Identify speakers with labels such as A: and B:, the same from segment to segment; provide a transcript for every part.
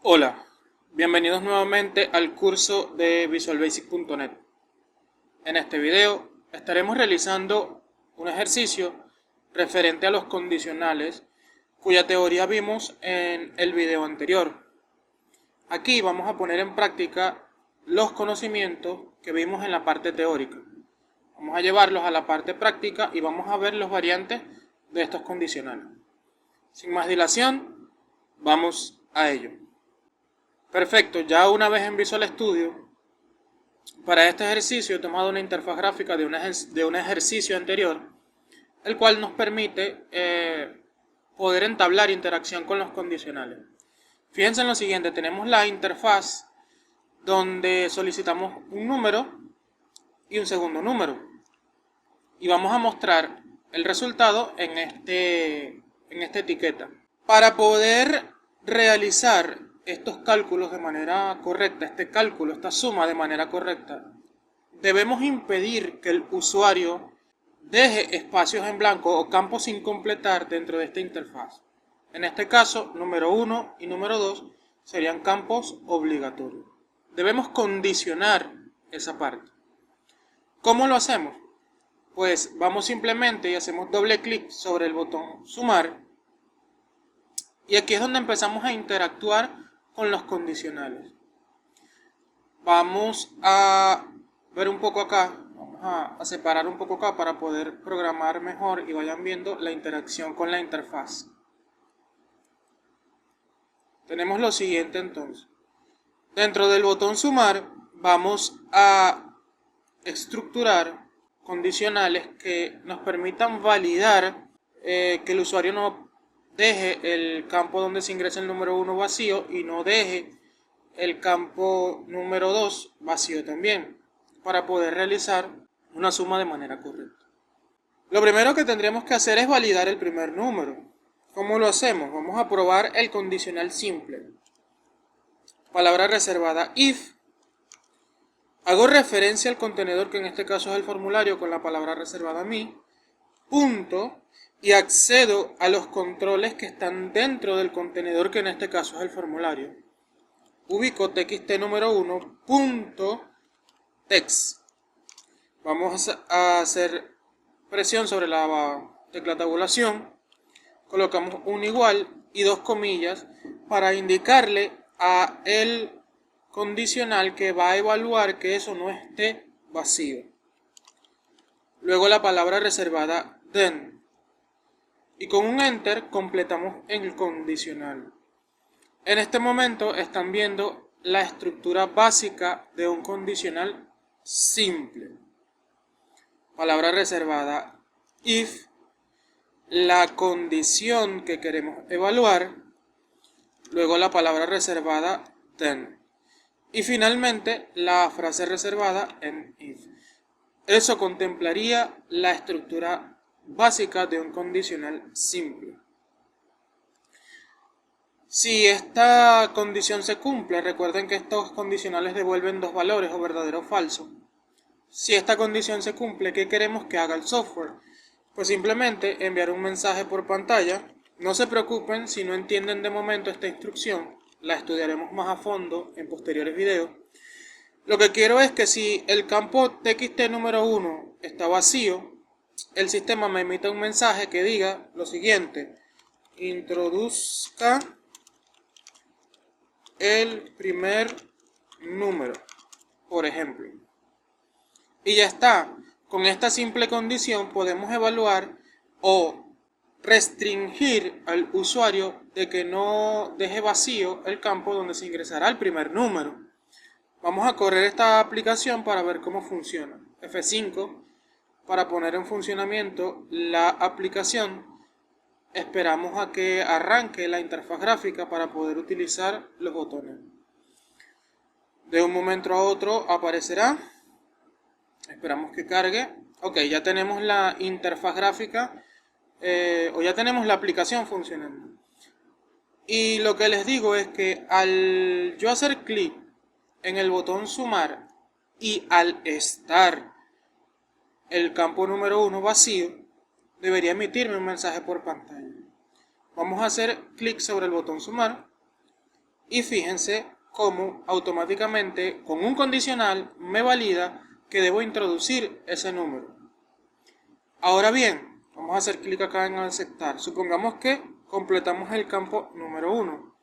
A: Hola, bienvenidos nuevamente al curso de visualbasic.net. En este video estaremos realizando un ejercicio referente a los condicionales cuya teoría vimos en el video anterior. Aquí vamos a poner en práctica los conocimientos que vimos en la parte teórica. Vamos a llevarlos a la parte práctica y vamos a ver los variantes de estos condicionales. Sin más dilación, vamos a ello. Perfecto, ya una vez en Visual Studio, para este ejercicio he tomado una interfaz gráfica de un ejercicio anterior, el cual nos permite poder entablar interacción con los condicionales. Fíjense en lo siguiente, tenemos la interfaz donde solicitamos un número y un segundo número. Y vamos a mostrar el resultado en esta etiqueta. Para poder realizar estos cálculos de manera correcta, esta suma de manera correcta, debemos impedir que el usuario deje espacios en blanco o campos sin completar dentro de esta interfaz. En este caso, número 1 y número 2 serían campos obligatorios. Debemos condicionar esa parte. ¿Cómo lo hacemos? Pues vamos simplemente y hacemos doble clic sobre el botón sumar. Y aquí es donde empezamos a interactuar con los condicionales. Vamos a ver un poco acá, vamos a separar un poco acá para poder programar mejor y vayan viendo la interacción con la interfaz. Tenemos lo siguiente entonces. Dentro del botón sumar vamos a estructurar condicionales que nos permitan validar que el usuario no deje el campo donde se ingresa el número 1 vacío y no deje el campo número 2 vacío también, para poder realizar una suma de manera correcta. Lo primero que tendríamos que hacer es validar el primer número. ¿Cómo lo hacemos? Vamos a probar el condicional simple. Palabra reservada if. Hago referencia al contenedor, que en este caso es el formulario, con la palabra reservada mi, punto, y accedo a los controles que están dentro del contenedor, que en este caso es el formulario. Ubico txt número 1 punto text. Vamos a hacer presión sobre la tecla tabulación, colocamos un igual y dos comillas para indicarle a el condicional que va a evaluar que eso no esté vacío. Luego la palabra reservada then. Y con un enter completamos el condicional. En este momento están viendo la estructura básica de un condicional simple. Palabra reservada if, la condición que queremos evaluar, luego la palabra reservada then. Y finalmente la frase reservada en if. Eso contemplaría la estructura básica de un condicional simple. Si esta condición se cumple, recuerden que estos condicionales devuelven dos valores, o verdadero o falso. Si esta condición se cumple, ¿qué queremos que haga el software? Pues simplemente enviar un mensaje por pantalla. No se preocupen si no entienden de momento esta instrucción, la estudiaremos más a fondo en posteriores videos. Lo que quiero es que si el campo txt número 1 está vacío, el sistema me emita un mensaje que diga lo siguiente: introduzca el primer número, por ejemplo. Y ya está. Con esta simple condición podemos evaluar o restringir al usuario de que no deje vacío el campo donde se ingresará el primer número. Vamos a correr esta aplicación para ver cómo funciona. F5 para poner en funcionamiento la aplicación. Esperamos a que arranque la interfaz gráfica para poder utilizar los botones. De un momento a otro aparecerá. Esperamos que cargue. Ok, ya tenemos la interfaz gráfica o ya tenemos la aplicación funcionando. Y lo que les digo es que al yo hacer clic en el botón sumar y al estar el campo número 1 vacío, debería emitirme un mensaje por pantalla. Vamos a hacer clic sobre el botón sumar Y fíjense cómo automáticamente con un condicional me valida que debo introducir ese número. Ahora bien, vamos a hacer clic acá en aceptar. Supongamos que completamos el campo número 1.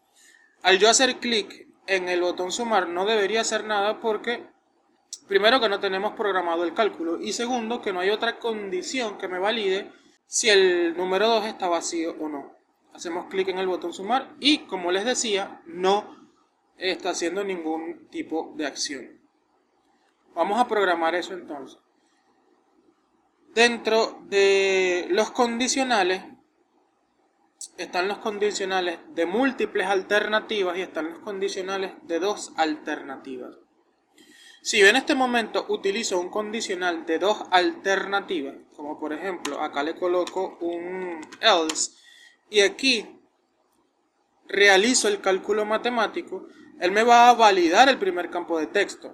A: Al yo hacer clic en el botón sumar no debería hacer nada porque primero que no tenemos programado el cálculo y segundo que no hay otra condición que me valide si el número 2 está vacío o no. Hacemos clic en el botón sumar y como les decía no está haciendo ningún tipo de acción. Vamos a programar eso entonces. Dentro de los condicionales están los condicionales de múltiples alternativas y están los condicionales de dos alternativas. Si yo en este momento utilizo un condicional de dos alternativas, como por ejemplo acá le coloco un else y aquí realizo el cálculo matemático, él me va a validar el primer campo de texto.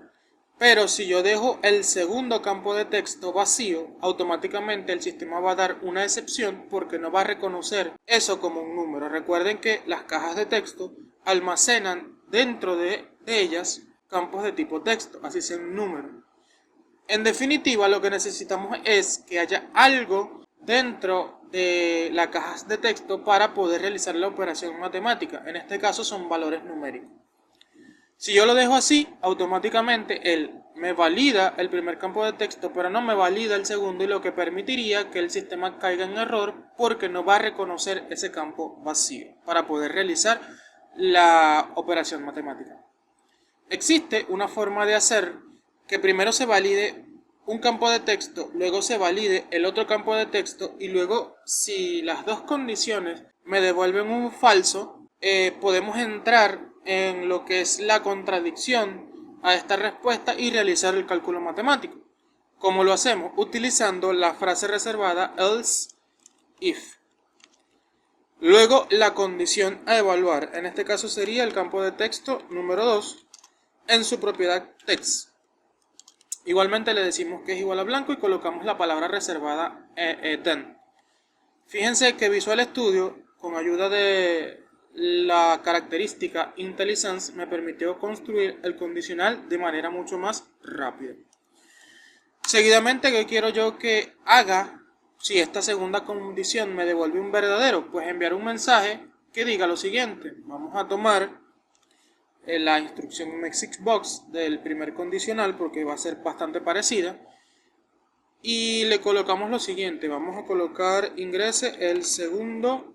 A: Pero si yo dejo el segundo campo de texto vacío, automáticamente el sistema va a dar una excepción porque no va a reconocer eso como un número. Recuerden que las cajas de texto almacenan dentro de ellas campos de tipo texto, así sea un número. En definitiva, lo que necesitamos es que haya algo dentro de las cajas de texto para poder realizar la operación matemática. En este caso son valores numéricos. Si yo lo dejo así, automáticamente él me valida el primer campo de texto, pero no me valida el segundo y lo que permitiría que el sistema caiga en error porque no va a reconocer ese campo vacío para poder realizar la operación matemática. Existe una forma de hacer que primero se valide un campo de texto, luego se valide el otro campo de texto y luego si las dos condiciones me devuelven un falso, podemos entrar en lo que es la contradicción a esta respuesta y realizar el cálculo matemático. ¿Cómo lo hacemos? Utilizando la frase reservada else if. Luego la condición a evaluar, en este caso sería el campo de texto número 2 en su propiedad text. Igualmente le decimos que es igual a blanco y colocamos la palabra reservada then. Fíjense que Visual Studio, con ayuda de la característica IntelliSense, me permitió construir el condicional de manera mucho más rápida. Seguidamente, ¿qué quiero yo que haga si esta segunda condición me devuelve un verdadero? Pues enviar un mensaje que diga lo siguiente. Vamos a tomar la instrucción MakeXbox del primer condicional porque va a ser bastante parecida. Y le colocamos lo siguiente. Vamos a colocar ingrese el segundo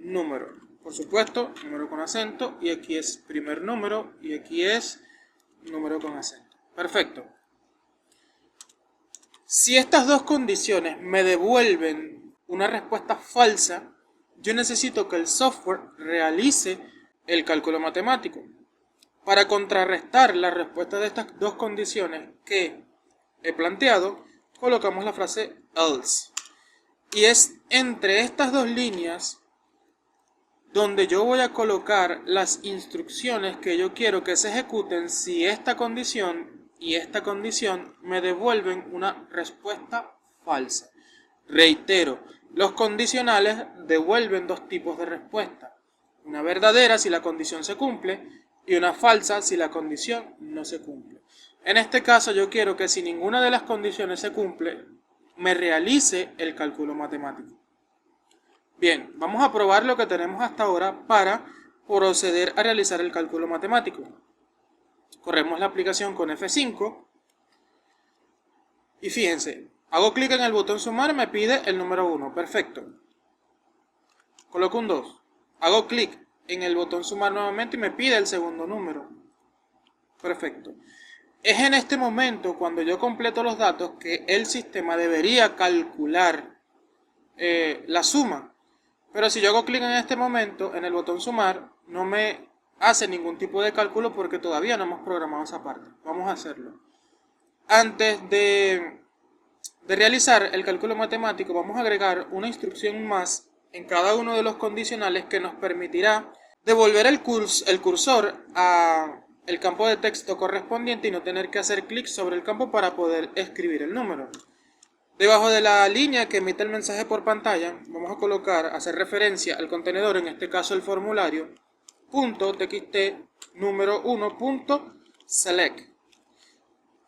A: número, por supuesto, número con acento, y aquí es primer número y aquí es número con acento. Perfecto. Si estas dos condiciones me devuelven una respuesta falsa, yo necesito que el software realice el cálculo matemático. Para contrarrestar la respuesta de estas dos condiciones que he planteado, colocamos la frase else. Y es entre estas dos líneas donde yo voy a colocar las instrucciones que yo quiero que se ejecuten si esta condición y esta condición me devuelven una respuesta falsa. Reitero, los condicionales devuelven dos tipos de respuesta. Una verdadera si la condición se cumple y una falsa si la condición no se cumple. En este caso yo quiero que si ninguna de las condiciones se cumple, me realice el cálculo matemático. Bien, vamos a probar lo que tenemos hasta ahora para proceder a realizar el cálculo matemático. Corremos la aplicación con F5 y fíjense, hago clic en el botón sumar, me pide el número 1, perfecto. Coloco un 2, hago clic en el botón sumar nuevamente y me pide el segundo número, perfecto. Es en este momento cuando yo completo los datos que el sistema debería calcular la suma. Pero si yo hago clic en este momento en el botón sumar, no me hace ningún tipo de cálculo porque todavía no hemos programado esa parte. Vamos a hacerlo. Antes de realizar el cálculo matemático, vamos a agregar una instrucción más en cada uno de los condicionales que nos permitirá devolver el cursor a el campo de texto correspondiente y no tener que hacer clic sobre el campo para poder escribir el número. Debajo de la línea que emite el mensaje por pantalla, vamos a colocar, hacer referencia al contenedor, en este caso el formulario, num.txt número 1.select.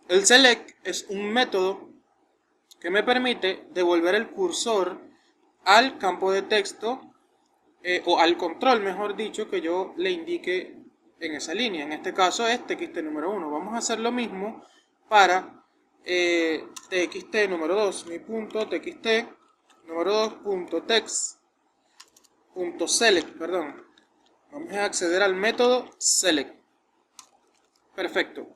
A: El select es un método que me permite devolver el cursor al campo de texto o al control, mejor dicho, que yo le indique en esa línea. En este caso es txt número 1. Vamos a hacer lo mismo para txt número 2. Mi punto txt número 2.text.select, perdón. Vamos a acceder al método select. Perfecto.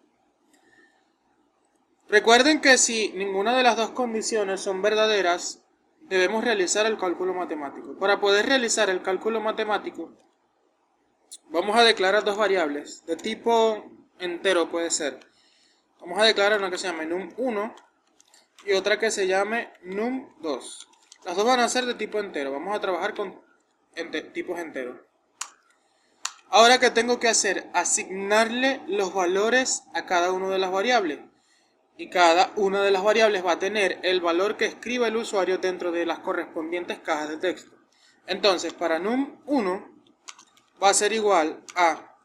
A: Recuerden que si ninguna de las dos condiciones son verdaderas, debemos realizar el cálculo matemático. Para poder realizar el cálculo matemático, vamos a declarar dos variables de tipo entero, puede ser. Vamos a declarar una que se llame num1 y otra que se llame num2. Las dos van a ser de tipo entero. Vamos a trabajar con tipos enteros. Ahora, ¿qué tengo que hacer? Asignarle los valores a cada una de las variables. Y cada una de las variables va a tener el valor que escriba el usuario dentro de las correspondientes cajas de texto. Entonces, para num1 va a ser igual a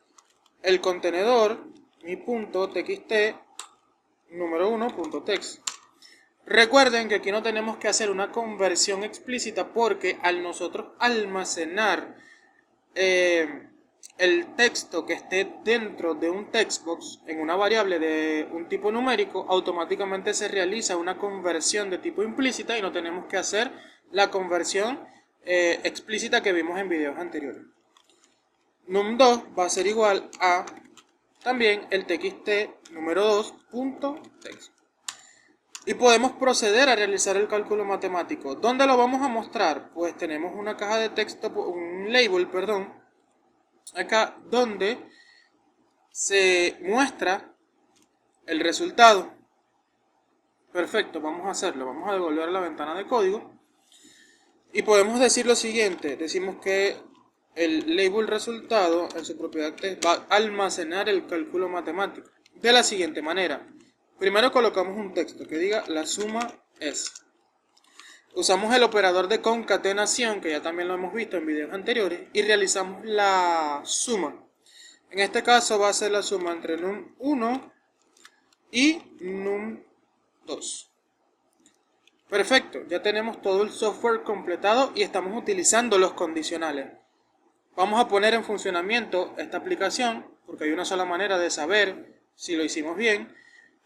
A: el contenedor mi punto txt número 1.text. Recuerden que aquí no tenemos que hacer una conversión explícita porque al nosotros almacenar el texto que esté dentro de un textbox en una variable de un tipo numérico, automáticamente se realiza una conversión de tipo implícita y no tenemos que hacer la conversión explícita que vimos en videos anteriores. Num2 va a ser igual a también el txt número 2.text. Y podemos proceder a realizar el cálculo matemático. ¿Dónde lo vamos a mostrar? Pues tenemos una caja de texto, un label, perdón, acá donde se muestra el resultado. Perfecto, vamos a hacerlo. Vamos a devolver a la ventana de código y podemos decir lo siguiente. Decimos que el label resultado en su propiedad va a almacenar el cálculo matemático de la siguiente manera. Primero colocamos un texto que diga la suma es. Usamos el operador de concatenación, que ya también lo hemos visto en videos anteriores, y realizamos la suma. En este caso va a ser la suma entre num1 y num2. Perfecto, ya tenemos todo el software completado y estamos utilizando los condicionales. Vamos a poner en funcionamiento esta aplicación, porque hay una sola manera de saber si lo hicimos bien.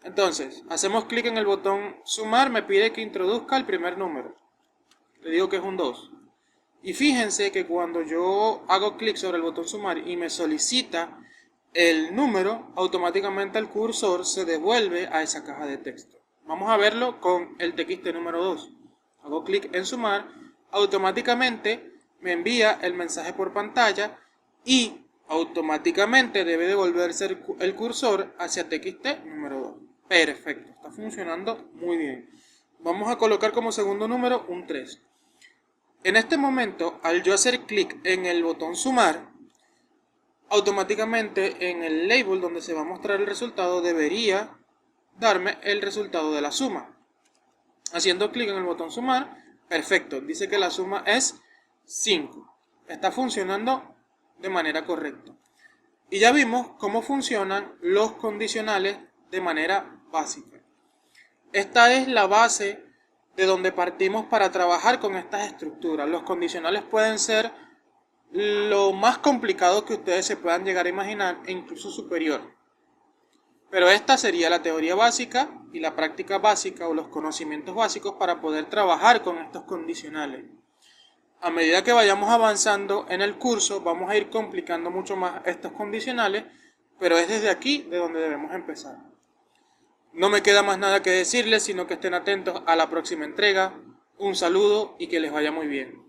A: Entonces, hacemos clic en el botón sumar, me pide que introduzca el primer número. Le digo que es un 2. Y fíjense que cuando yo hago clic sobre el botón sumar y me solicita el número, automáticamente el cursor se devuelve a esa caja de texto. Vamos a verlo con el txt número 2. Hago clic en sumar, automáticamente me envía el mensaje por pantalla y automáticamente debe devolverse el cursor hacia txt número 2. Perfecto, está funcionando muy bien. Vamos a colocar como segundo número un 3. En este momento, al yo hacer clic en el botón sumar, automáticamente en el label donde se va a mostrar el resultado debería darme el resultado de la suma. Haciendo clic en el botón sumar, perfecto, dice que la suma es 5. Está funcionando de manera correcta. Y ya vimos cómo funcionan los condicionales de manera básica. Esta es la base de donde partimos para trabajar con estas estructuras. Los condicionales pueden ser lo más complicado que ustedes se puedan llegar a imaginar e incluso superior. Pero esta sería la teoría básica y la práctica básica o los conocimientos básicos para poder trabajar con estos condicionales. A medida que vayamos avanzando en el curso, vamos a ir complicando mucho más estos condicionales, pero es desde aquí de donde debemos empezar. No me queda más nada que decirles, sino que estén atentos a la próxima entrega. Un saludo y que les vaya muy bien.